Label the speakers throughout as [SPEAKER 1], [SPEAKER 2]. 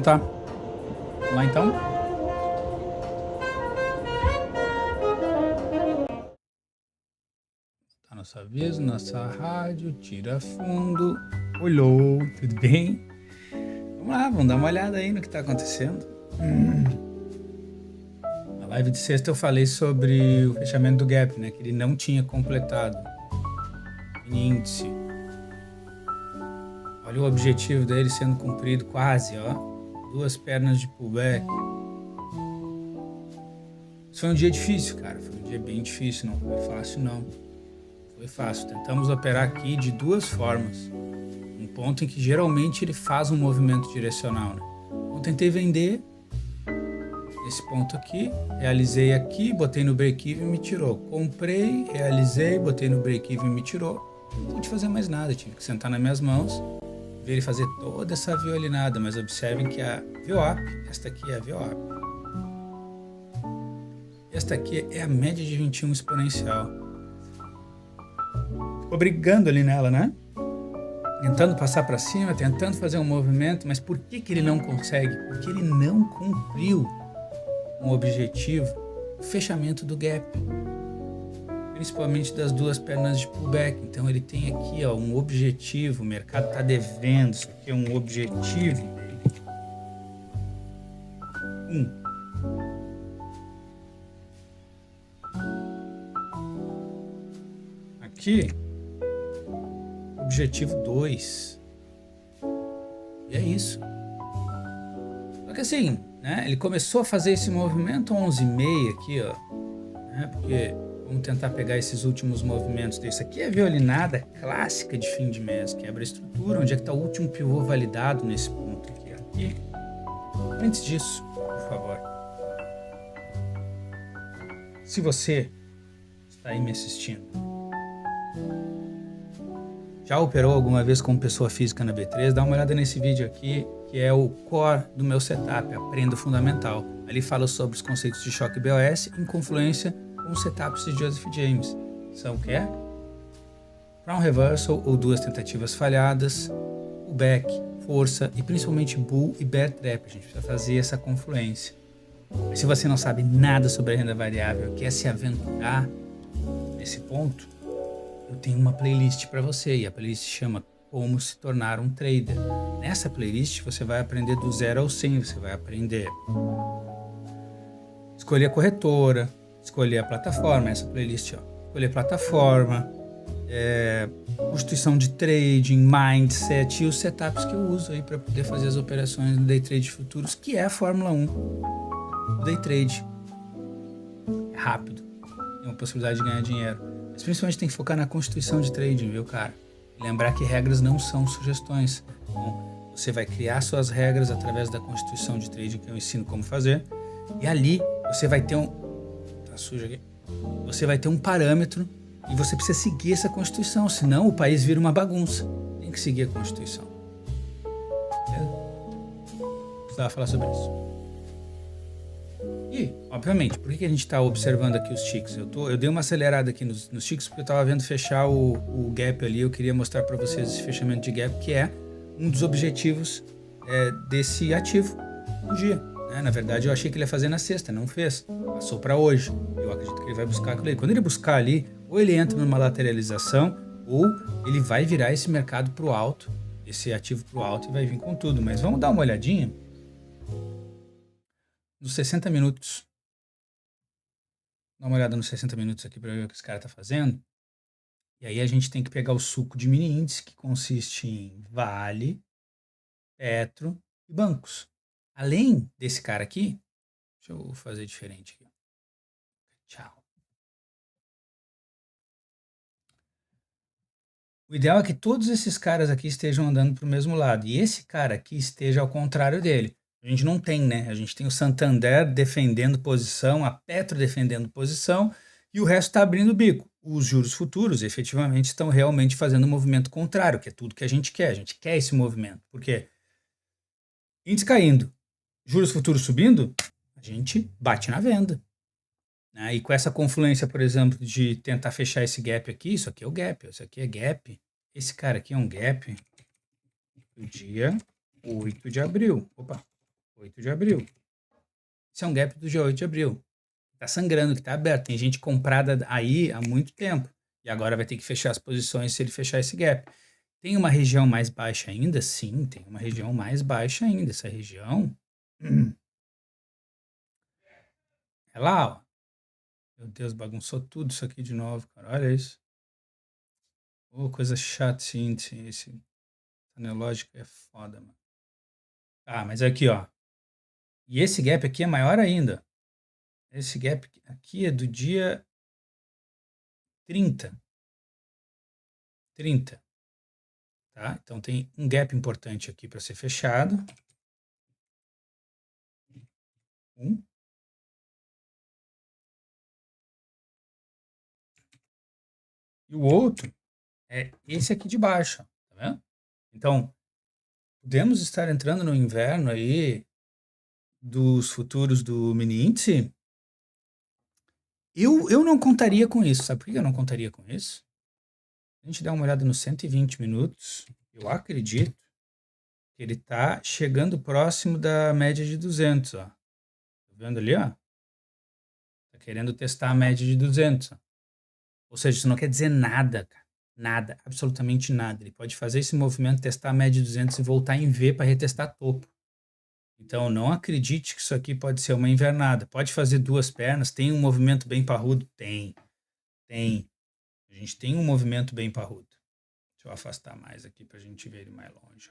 [SPEAKER 1] Então tá. Vamos lá então. Tá nosso aviso, nossa rádio, tira fundo. Olhou, tudo bem? Vamos lá, vamos dar uma olhada aí no que tá acontecendo. Na live de sexta eu falei sobre o fechamento do gap, né? Que ele não tinha completado em índice. Olha o objetivo dele sendo cumprido quase, ó. 2 pernas de pullback. Isso foi um dia difícil, cara. Foi um dia bem difícil, não foi fácil não. Foi fácil. Tentamos operar aqui de 2 formas. Um ponto em que geralmente ele faz um movimento direcional, né? Então tentei vender esse ponto aqui, realizei aqui, botei no break-even e me tirou. Comprei, realizei, botei no break-even e me tirou. Não pude fazer mais nada, tive que sentar nas minhas mãos, ver ele fazer toda essa violinada, mas observem que a VWAP, esta aqui é a VWAP. Esta aqui é a média de 21 exponencial. Ficou brigando ali nela, né? Tentando passar para cima, tentando fazer um movimento, mas por que ele não consegue? Porque ele não cumpriu um objetivo, o fechamento do gap, principalmente das 2 pernas de pullback. Então ele tem aqui, ó, um objetivo, o mercado está devendo, isso aqui é um objetivo dele. Aqui, objetivo 2. E é isso. Só que assim, né, ele começou a fazer esse movimento 11h30 aqui, ó, né, porque vamos tentar pegar esses últimos movimentos desse aqui. É violinada clássica de fim de mês, quebra a estrutura. Onde é que está o último pivô validado nesse ponto aqui? Aqui. Antes disso, por favor, se você está aí me assistindo, já operou alguma vez como pessoa física na B3, dá uma olhada nesse vídeo aqui, que é o core do meu setup, Aprenda o Fundamental. Ali falo sobre os conceitos de choque BOS em confluência com os setups de Joseph James. São o que é? Crown Reversal ou 2 tentativas falhadas, o back, força e principalmente bull e bear trap. A gente precisa fazer essa confluência. Mas se você não sabe nada sobre a renda variável, quer se aventurar nesse ponto, eu tenho uma playlist para você, e a playlist chama Como se tornar um trader. Nessa playlist você vai aprender do 0 ao 100, você vai aprender escolher a corretora, escolher a plataforma, essa playlist, ó, escolher plataforma, constituição de trading, mindset e os setups que eu uso aí para poder fazer as operações no day trade futuros, que é a Fórmula 1 do day trade. É rápido, tem uma possibilidade de ganhar dinheiro. Mas principalmente tem que focar na constituição de trading, viu, cara? E lembrar que regras não são sugestões. Então, você vai criar suas regras através da constituição de trading, que eu ensino como fazer. E ali você vai ter tá sujo aqui. Você vai ter um parâmetro e você precisa seguir essa constituição, senão o país vira uma bagunça. Tem que seguir a constituição. Precisava falar sobre isso. E, obviamente, por que a gente está observando aqui os ticks? Eu dei uma acelerada aqui nos ticks porque eu estava vendo fechar o gap ali. Eu queria mostrar para vocês esse fechamento de gap, que é um dos objetivos desse ativo do dia. Né? Na verdade, eu achei que ele ia fazer na sexta, não fez. Passou para hoje. Eu acredito que ele vai buscar aquilo ali. Quando ele buscar ali, ou ele entra numa lateralização, ou ele vai virar esse mercado para o alto, esse ativo para o alto, e vai vir com tudo. Mas vamos dar uma olhadinha nos 60 minutos. Dá uma olhada nos 60 minutos aqui para ver o que esse cara está fazendo. E aí a gente tem que pegar o suco de mini índice, que consiste em Vale, Petro e bancos. Além desse cara aqui, deixa eu fazer diferente aqui. Tchau. O ideal é que todos esses caras aqui estejam andando para o mesmo lado. E esse cara aqui esteja ao contrário dele. A gente não tem, né? A gente tem o Santander defendendo posição, a Petro defendendo posição e o resto está abrindo o bico. Os juros futuros efetivamente estão realmente fazendo um movimento contrário, que é tudo que a gente quer. A gente quer esse movimento. Por quê? Índice caindo, juros futuros subindo, a gente bate na venda. Né? E com essa confluência, por exemplo, de tentar fechar esse gap aqui, isso aqui é o gap, isso aqui é gap. Esse cara aqui é um gap do dia 8 de abril. Opa, 8 de abril. Esse é um gap do dia 8 de abril. Tá sangrando, que tá aberto. Tem gente comprada aí há muito tempo. E agora vai ter que fechar as posições se ele fechar esse gap. Tem uma região mais baixa ainda? Sim, tem uma região mais baixa ainda. Essa região é lá, ó. Meu Deus, bagunçou tudo isso aqui de novo, cara. Olha isso. Ô, coisa chata esse índice. Esse anelógico é foda, mano. Ah, mas aqui, ó. E esse gap aqui é maior ainda. Esse gap aqui é do dia 30. 30. Tá? Então tem um gap importante aqui para ser fechado. Um. E o outro é esse aqui de baixo. Tá vendo? Então, podemos estar entrando no inverno aí dos futuros do mini índice. Eu não contaria com isso. Sabe por que eu não contaria com isso? A gente dá uma olhada nos 120 minutos. Eu acredito que ele está chegando próximo da média de 200. Ó. Tá vendo ali? Ó? Tá querendo testar a média de 200. Ó. Ou seja, isso não quer dizer nada, cara. Nada, absolutamente nada. Ele pode fazer esse movimento, testar a média de 200 e voltar em V para retestar topo. Então, não acredite que isso aqui pode ser uma invernada. Pode fazer duas pernas. Tem um movimento bem parrudo? Tem. Tem. A gente tem um movimento bem parrudo. Deixa eu afastar mais aqui para a gente ver ele mais longe.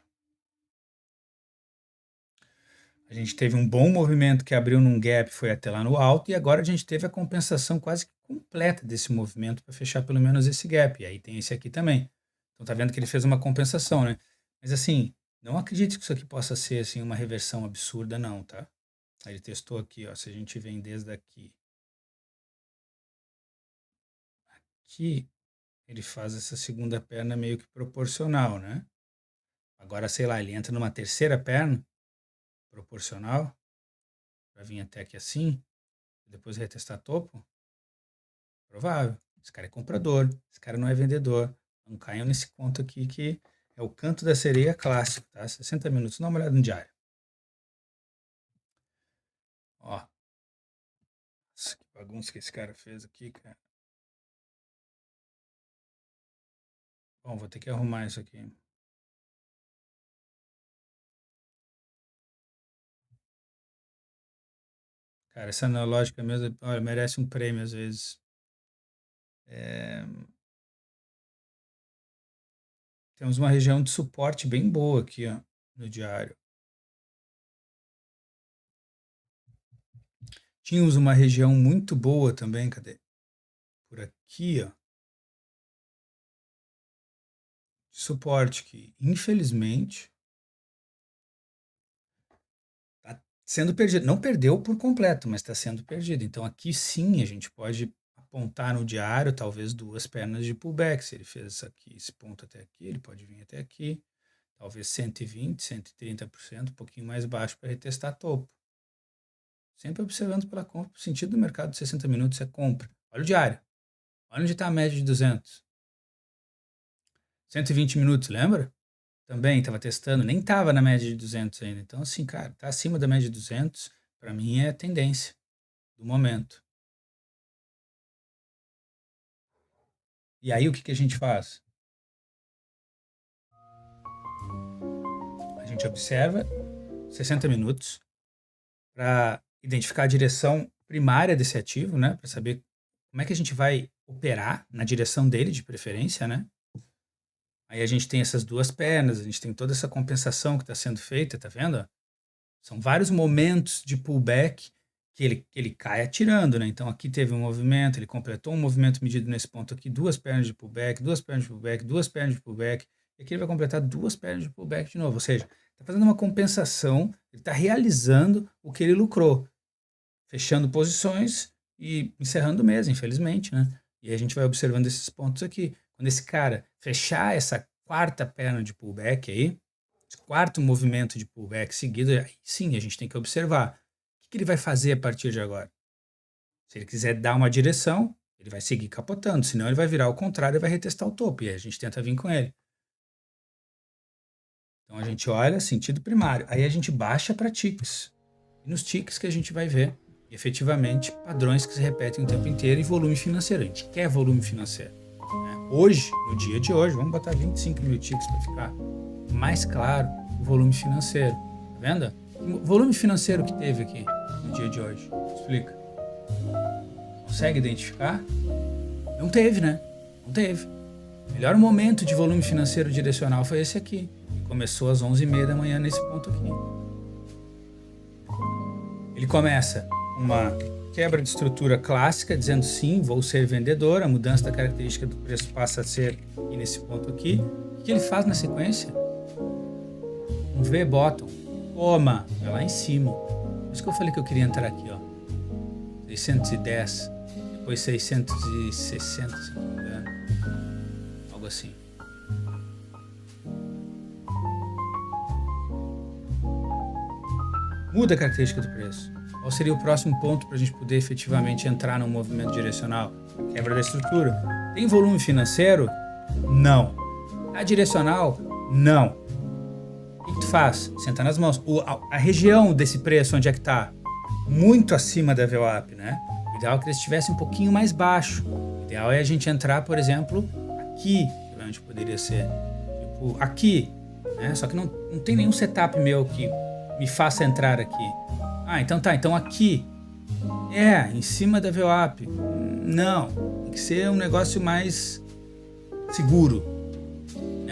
[SPEAKER 1] A gente teve um bom movimento que abriu num gap, foi até lá no alto, e agora a gente teve a compensação quase completa desse movimento para fechar pelo menos esse gap. E aí tem esse aqui também. Então tá vendo que ele fez uma compensação, né? Mas assim, não acredite que isso aqui possa ser assim uma reversão absurda, não, tá? Aí ele testou aqui, ó. Se a gente vem desde aqui, ele faz essa segunda perna meio que proporcional, né? Agora, sei lá, ele entra numa terceira perna proporcional para vir até aqui assim, depois retestar topo. Provável. Esse cara é comprador, esse cara não é vendedor. Não caiam nesse conto aqui que é o canto da sereia clássico, tá? 60 minutos. Dá uma olhada no diário. Ó. Nossa, que bagunça que esse cara fez aqui, cara. Bom, vou ter que arrumar isso aqui. Cara, essa analógica mesmo, olha, merece um prêmio às vezes. Temos uma região de suporte bem boa aqui, ó, no diário. Tínhamos uma região muito boa também, cadê? Por aqui, ó. De suporte que, infelizmente, está sendo perdido. Não perdeu por completo, mas está sendo perdido. Então aqui sim a gente pode apontar no diário talvez duas pernas de pullback. Se ele fez isso aqui, esse ponto até aqui, ele pode vir até aqui. Talvez 120, 130%, um pouquinho mais baixo para retestar topo. Sempre observando pela compra. O sentido do mercado de 60 minutos é compra. Olha o diário. Olha onde está a média de 200. 120 minutos, lembra? Também estava testando, nem estava na média de 200 ainda. Então, assim, cara, tá acima da média de 200, para mim é tendência do momento. E aí o que a gente faz? A gente observa 60 minutos para identificar a direção primária desse ativo, né? Para saber como é que a gente vai operar na direção dele, de preferência, né? Aí a gente tem essas duas pernas, a gente tem toda essa compensação que está sendo feita, tá vendo? São vários momentos de pullback que ele cai atirando, né? Então aqui teve um movimento, ele completou um movimento medido nesse ponto aqui, duas pernas de pullback, duas pernas de pullback, duas pernas de pullback, e aqui ele vai completar duas pernas de pullback de novo, ou seja, está fazendo uma compensação, ele está realizando o que ele lucrou, fechando posições e encerrando o mês, infelizmente, né? E aí a gente vai observando esses pontos aqui. Quando esse cara fechar essa quarta perna de pullback aí, esse quarto movimento de pullback seguido, aí sim, a gente tem que observar. O que ele vai fazer a partir de agora? Se ele quiser dar uma direção, ele vai seguir capotando, senão ele vai virar ao contrário e vai retestar o topo, e aí a gente tenta vir com ele. Então a gente olha sentido primário, aí a gente baixa para ticks. E nos ticks que a gente vai ver, efetivamente, padrões que se repetem o tempo inteiro e volume financeiro. A gente quer volume financeiro. Né? Hoje, no dia de hoje, vamos botar 25 mil ticks para ficar mais claro o volume financeiro. Tá vendo? O volume financeiro que teve aqui no dia de hoje. Explica. Consegue identificar? Não teve, né? Não teve. O melhor momento de volume financeiro direcional foi esse aqui. Que começou às 11h30 da manhã nesse ponto aqui. Ele começa uma quebra de estrutura clássica, dizendo sim, vou ser vendedor. A mudança da característica do preço passa a ser aqui nesse ponto aqui. O que ele faz na sequência? Um V-bottom. Toma, vai lá em cima. Por isso que eu falei que eu queria entrar aqui, ó. 610, depois 660, se não me engano. Algo assim. Muda a característica do preço. Qual seria o próximo ponto para a gente poder efetivamente entrar num movimento direcional? Quebra da estrutura. Tem volume financeiro? Não. Tá direcional? Não. O que tu faz? Senta nas mãos. A região desse preço, onde é que tá? Muito acima da VWAP, né? O ideal é que ele estivesse um pouquinho mais baixo. O ideal é a gente entrar, por exemplo, aqui, onde poderia ser. Tipo, aqui, né? Só que não tem nenhum setup meu que me faça entrar aqui. Ah, então tá. Então aqui. Em cima da VWAP. Não. Tem que ser um negócio mais seguro.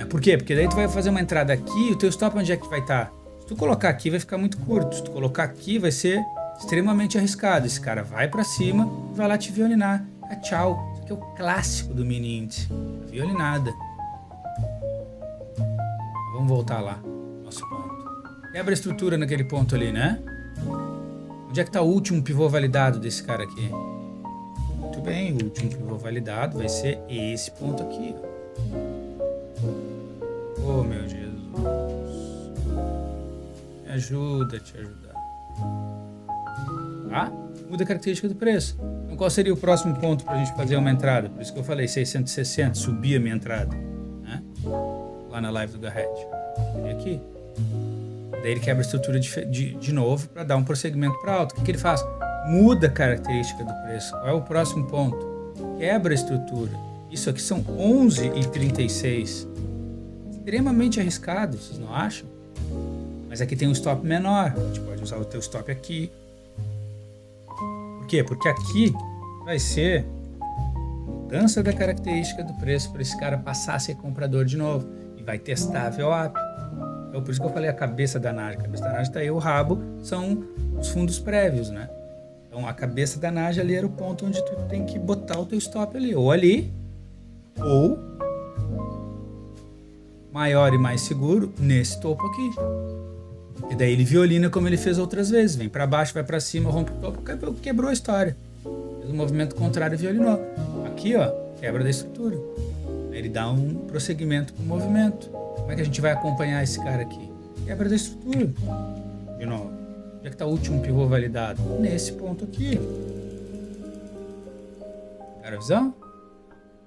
[SPEAKER 1] Por quê? Porque daí tu vai fazer uma entrada aqui, o teu stop onde é que vai estar? Se tu colocar aqui vai ficar muito curto, se tu colocar aqui vai ser extremamente arriscado. Esse cara vai pra cima e vai lá te violinar. Tchau. Isso aqui é o clássico do mini índice. Violinada. Vamos voltar lá. Nosso ponto. Quebra a estrutura naquele ponto ali, né? Onde é que tá o último pivô validado desse cara aqui? Muito bem, o último pivô validado vai ser esse ponto aqui. Oh, meu Jesus. Me ajuda a te ajudar. Tá? Muda a característica do preço. Então, qual seria o próximo ponto para a gente fazer uma entrada? Por isso que eu falei 660, subir a minha entrada. Né? Lá na live do Garrett. E aqui. Daí ele quebra a estrutura de novo para dar um prosseguimento para alto. O que ele faz? Muda a característica do preço. Qual é o próximo ponto? Quebra a estrutura. Isso aqui são 11,36. Extremamente arriscado, vocês não acham? Mas aqui tem um stop menor. A gente pode usar o teu stop aqui. Por quê? Porque aqui vai ser mudança da característica do preço para esse cara passar a ser comprador de novo. E vai testar a VWAP. Então, por isso que eu falei a cabeça da Naja. A cabeça da Naja está aí, o rabo são os fundos prévios, né? Então, a cabeça da Naja ali era o ponto onde tu tem que botar o teu stop ali. Ou ali, ou maior e mais seguro nesse topo aqui. E daí ele violina como ele fez outras vezes. Vem para baixo, vai para cima, rompe o topo, quebrou a história. Fez um movimento contrário e violinou. Aqui, ó, quebra da estrutura. Aí ele dá um prosseguimento pro movimento. Como é que a gente vai acompanhar esse cara aqui? Quebra da estrutura. De novo. Onde é que está o último pivô validado? Nesse ponto aqui. Cara, a visão?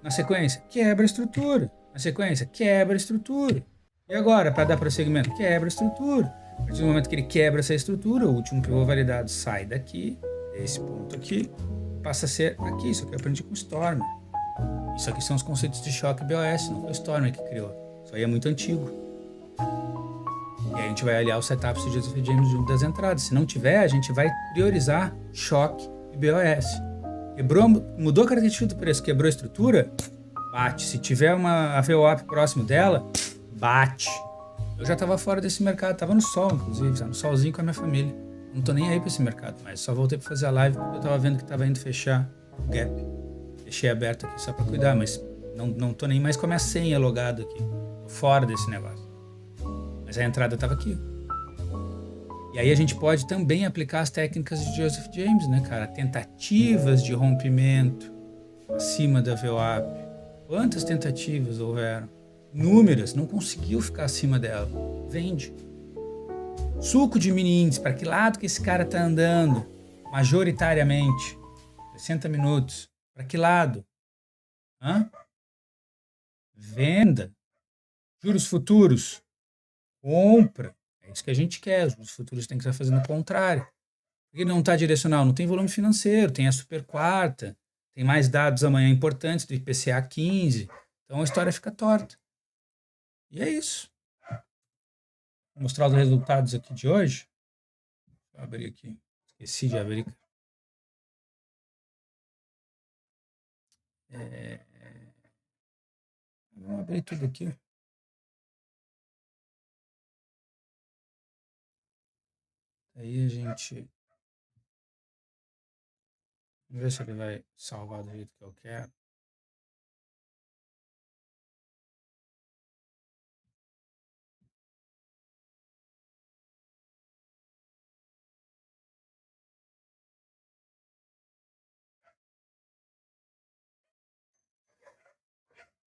[SPEAKER 1] Na sequência, quebra a estrutura. Na sequência, quebra a estrutura. E agora, para dar prosseguimento, quebra a estrutura. A partir do momento que ele quebra essa estrutura, o último pivô validado sai daqui, desse ponto aqui, passa a ser aqui. Isso aqui eu aprendi com o Stormer. Isso aqui são os conceitos de choque BOS, não foi o Stormer que criou. Isso aí é muito antigo. E aí a gente vai aliar o setup de Joseph James junto das entradas. Se não tiver, a gente vai priorizar choque e BOS. Quebrou, mudou a característica do preço, quebrou a estrutura, bate. Se tiver uma VWAP próximo dela, bate. Eu já estava fora desse mercado, estava no sol, inclusive, no solzinho com a minha família. Não tô nem aí para esse mercado, mas só voltei para fazer a live porque eu estava vendo que estava indo fechar o gap. Deixei aberto aqui só para cuidar, mas não tô nem mais com a minha senha logado aqui. Tô fora desse negócio. Mas a entrada estava aqui. E aí a gente pode também aplicar as técnicas de Joseph James, né, cara? Tentativas de rompimento acima da VWAP. Quantas tentativas houveram? Inúmeras. Não conseguiu ficar acima dela. Vende. Suco de mini índice. Para que lado que esse cara tá andando? Majoritariamente. 60 minutos. Para que lado? Venda. Juros futuros. Compra. É isso que a gente quer. Os futuros têm que estar fazendo o contrário. Por que não está direcional? Não tem volume financeiro, tem a super quarta, tem mais dados amanhã importantes do IPCA 15. Então a história fica torta. E é isso. Vou mostrar os resultados aqui de hoje. Vou abrir aqui. Esqueci de abrir. Vamos abrir tudo aqui. Aí a gente... Vamos ver se ele vai salvar do jeito que eu quero.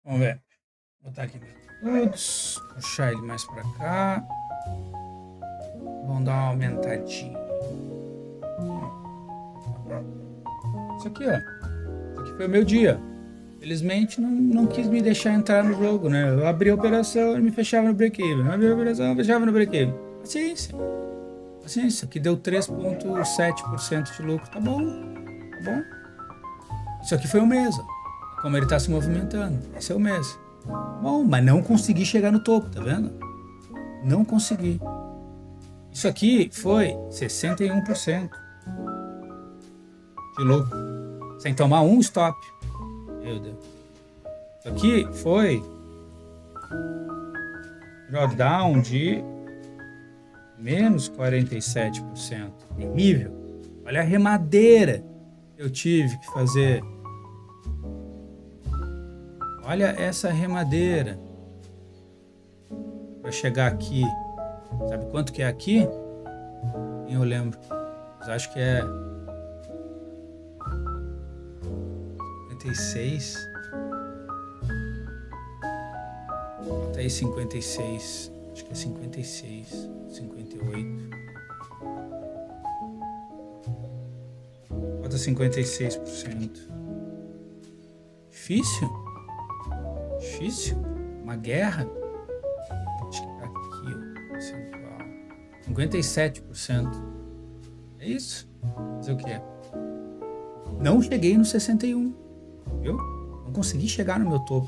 [SPEAKER 1] Vamos ver. Vou botar aqui todos. Puxar ele mais pra cá. Vamos dar uma aumentadinha. Isso aqui, ó. Isso aqui foi o meu dia. Felizmente não quis me deixar entrar no jogo, né? Eu abri a operação e me fechava no break-even. Abri a operação e fechava no break-even. Paciência. Paciência. Que deu 3,7% de lucro. Tá bom. Tá bom. Isso aqui foi o mês. Ó. Como ele tá se movimentando. Esse é o mês. Bom, mas não consegui chegar no topo, tá vendo? Não consegui. Isso aqui foi 61% de lucro. Sem tomar um stop. Meu Deus. Isso aqui foi drawdown de menos 47%. Terrível. Olha a remadeira que eu tive que fazer. Olha essa remadeira. Para chegar aqui. Sabe quanto que é aqui? Nem eu lembro. Mas acho que é 56. Bota aí 56. Acho que é 56. 58. Bota 56%. Difícil? Difícil? Uma guerra? Acho que tá aqui, ó. Percentual. 57%. É isso? Fazer o quê? Não cheguei no 61. Viu? Não consegui chegar no meu topo.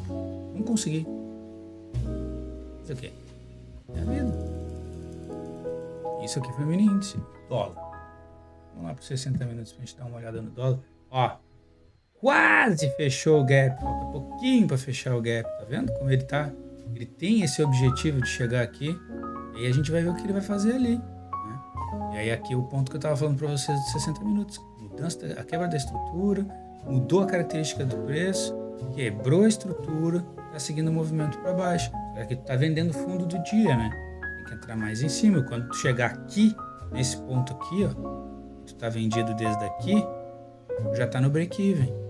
[SPEAKER 1] Não consegui. Fazer o quê? É a vida. Isso aqui foi o mini índice. Dólar. Vamos lá para 60 minutos pra gente dar uma olhada no dólar. Ó. Quase fechou o gap. Falta pouquinho para fechar o gap. Tá vendo como ele tá? Ele tem esse objetivo de chegar aqui. E aí a gente vai ver o que ele vai fazer ali. Né? E aí aqui o ponto que eu tava falando para vocês de 60 minutos. Mudança, a quebra da estrutura. Mudou a característica do preço. Quebrou a estrutura. Tá seguindo o movimento para baixo. Será que tu tá vendendo fundo do dia, né? Tem que entrar mais em cima. Quando tu chegar aqui, nesse ponto aqui, ó. Tu tá vendido desde aqui. Já tá no break-even.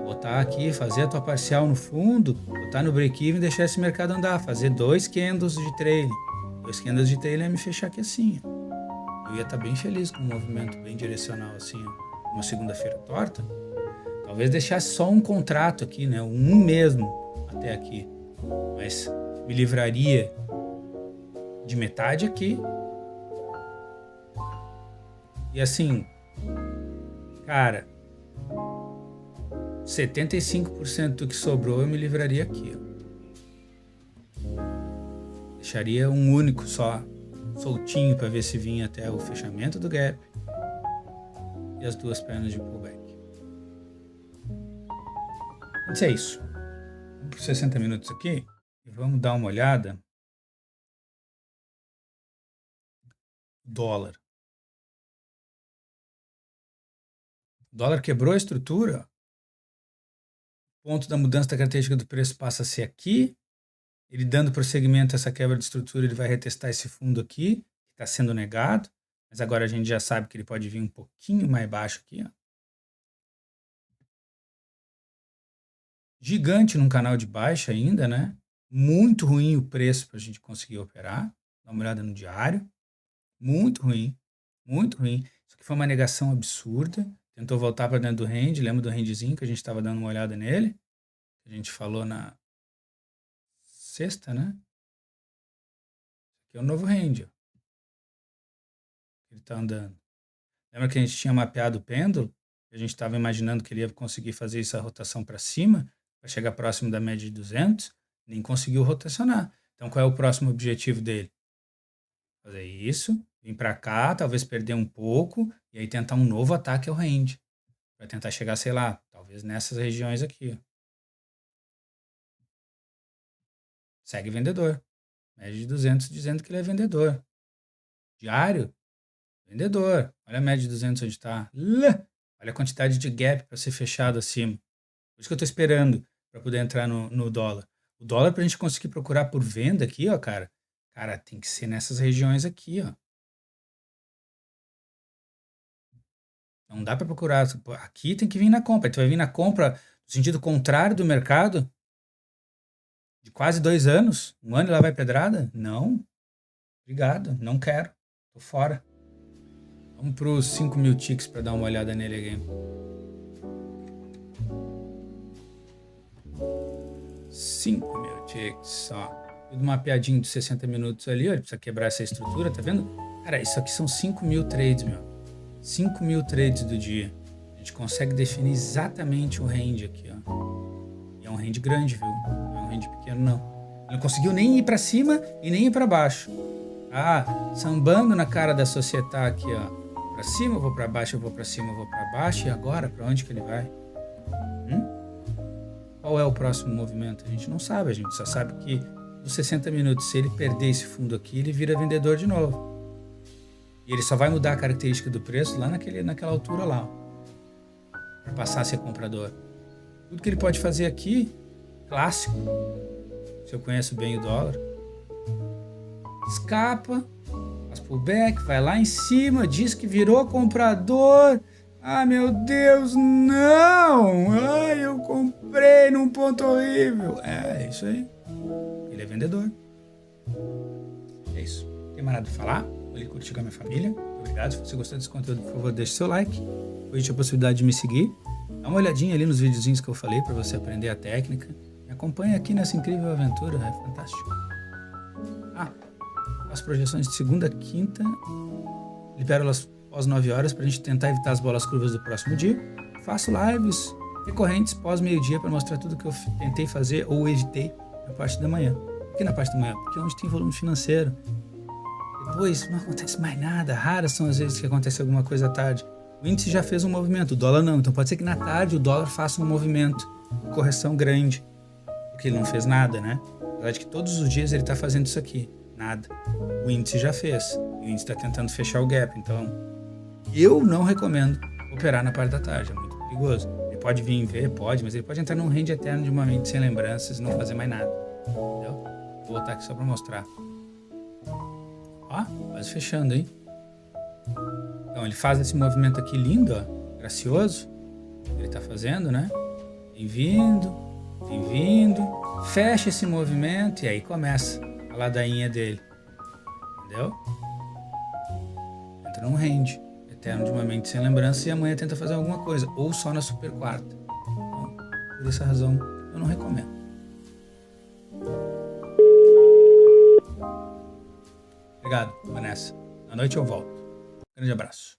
[SPEAKER 1] Botar aqui, fazer a tua parcial no fundo, botar no break-even e deixar esse mercado andar. Fazer 2 candles de trailing. 2 candles de trailing é me fechar aqui assim. Ó. Eu ia estar bem feliz com um movimento bem direcional assim, ó. Uma segunda-feira torta. Talvez deixasse só um contrato aqui, né? Um mesmo até aqui. Mas me livraria de metade aqui. E assim, cara, 75% do que sobrou eu me livraria aqui. Ó. Deixaria um único só, soltinho, para ver se vinha até o fechamento do gap. E as duas pernas de pullback. Mas é isso. Vamos por 60 minutos aqui e vamos dar uma olhada. Dólar. O dólar quebrou a estrutura. O ponto da mudança da característica do preço passa a ser aqui. Ele dando prosseguimento a essa quebra de estrutura, ele vai retestar esse fundo aqui, que está sendo negado. Mas agora a gente já sabe que ele pode vir um pouquinho mais baixo aqui. Ó. Gigante num canal de baixa ainda, né? Muito ruim o preço para a gente conseguir operar. Dá uma olhada no diário. Muito ruim. Muito ruim. Isso aqui foi uma negação absurda. Tentou voltar para dentro do range. Lembra do rangezinho que a gente estava dando uma olhada nele? A gente falou na sexta, né? Aqui é o novo range. Ó. Ele está andando. Lembra que a gente tinha mapeado o pêndulo? A gente estava imaginando que ele ia conseguir fazer essa rotação para cima, para chegar próximo da média de 200, nem conseguiu rotacionar. Então, qual é o próximo objetivo dele? Fazer isso, vir para cá, talvez perder um pouco, e aí tentar um novo ataque ao range. Para tentar chegar, sei lá, talvez nessas regiões aqui. Ó. Segue vendedor. Média de 200 dizendo que ele é vendedor. Diário, vendedor. Olha a média de 200 onde está. Olha a quantidade de gap para ser fechado acima. Por isso que eu estou esperando para poder entrar no dólar. O dólar, para a gente conseguir procurar por venda aqui, ó, cara, tem que ser nessas regiões aqui, ó. Não dá para procurar. Aqui tem que vir na compra. Tu vai vir na compra no sentido contrário do mercado? De quase 2 anos? Um ano e lá vai pedrada? Não. Obrigado. Não quero. Tô fora. Vamos para os 5.000 ticks para dar uma olhada nele aqui. 5.000 ticks, ó. Tudo mapeadinho de 60 minutos ali, ó. Ele precisa quebrar essa estrutura, tá vendo? Cara, isso aqui são 5.000 trades, meu. 5.000 trades do dia. A gente consegue definir exatamente o range aqui, ó. E é um range grande, viu? Não é um range pequeno, não. Ele não conseguiu nem ir para cima e nem ir para baixo. Sambando na cara da sociedade aqui, ó. Para cima, eu vou para baixo, eu vou para cima, eu vou para baixo. E agora, para onde que ele vai? Qual é o próximo movimento? A gente não sabe, a gente só sabe que nos 60 minutos, se ele perder esse fundo aqui, ele vira vendedor de novo. E ele só vai mudar a característica do preço lá naquela altura lá, para passar a ser comprador. Tudo que ele pode fazer aqui, clássico, se eu conheço bem o dólar, escapa, faz pullback, vai lá em cima, diz que virou comprador. Meu Deus, não! Eu comprei num ponto horrível. É isso aí. Ele é vendedor. É isso. Tem mais nada pra falar? Vou ali curtir com a minha família. Muito obrigado. Se você gostou desse conteúdo, por favor, deixe seu like. Depois a possibilidade de me seguir. Dá uma olhadinha ali nos videozinhos que eu falei para você aprender a técnica. Me acompanha aqui nessa incrível aventura. É fantástico. As projeções de segunda a quinta. Libero elas pós 9 horas para a gente tentar evitar as bolas curvas do próximo dia. Faço lives recorrentes pós meio-dia para mostrar tudo que eu tentei fazer ou editei na parte da manhã. Por que na parte da manhã? Porque é onde tem volume financeiro. Depois não acontece mais nada. Raras são as vezes que acontece alguma coisa à tarde. O índice já fez um movimento, o dólar não. Então pode ser que na tarde o dólar faça um movimento, uma correção grande. Porque ele não fez nada, né? Na verdade que todos os dias ele está fazendo isso aqui. Nada. O índice já fez. O índice está tentando fechar o gap. Então eu não recomendo operar na parte da tarde, é muito perigoso. Ele pode vir ver, pode, mas ele pode entrar num range eterno de uma mente sem lembranças e não fazer mais nada. Entendeu? Vou voltar aqui só para mostrar. Quase fechando, hein? Então ele faz esse movimento aqui lindo, ó, gracioso. Ele tá fazendo, né? Vem vindo, fecha esse movimento e aí começa a ladainha dele. Entendeu? Entra num range eterno de uma mente sem lembrança e amanhã tenta fazer alguma coisa, ou só na super quarta. Então, por essa razão, eu não recomendo. Obrigado, Vanessa. À noite eu volto. Grande abraço.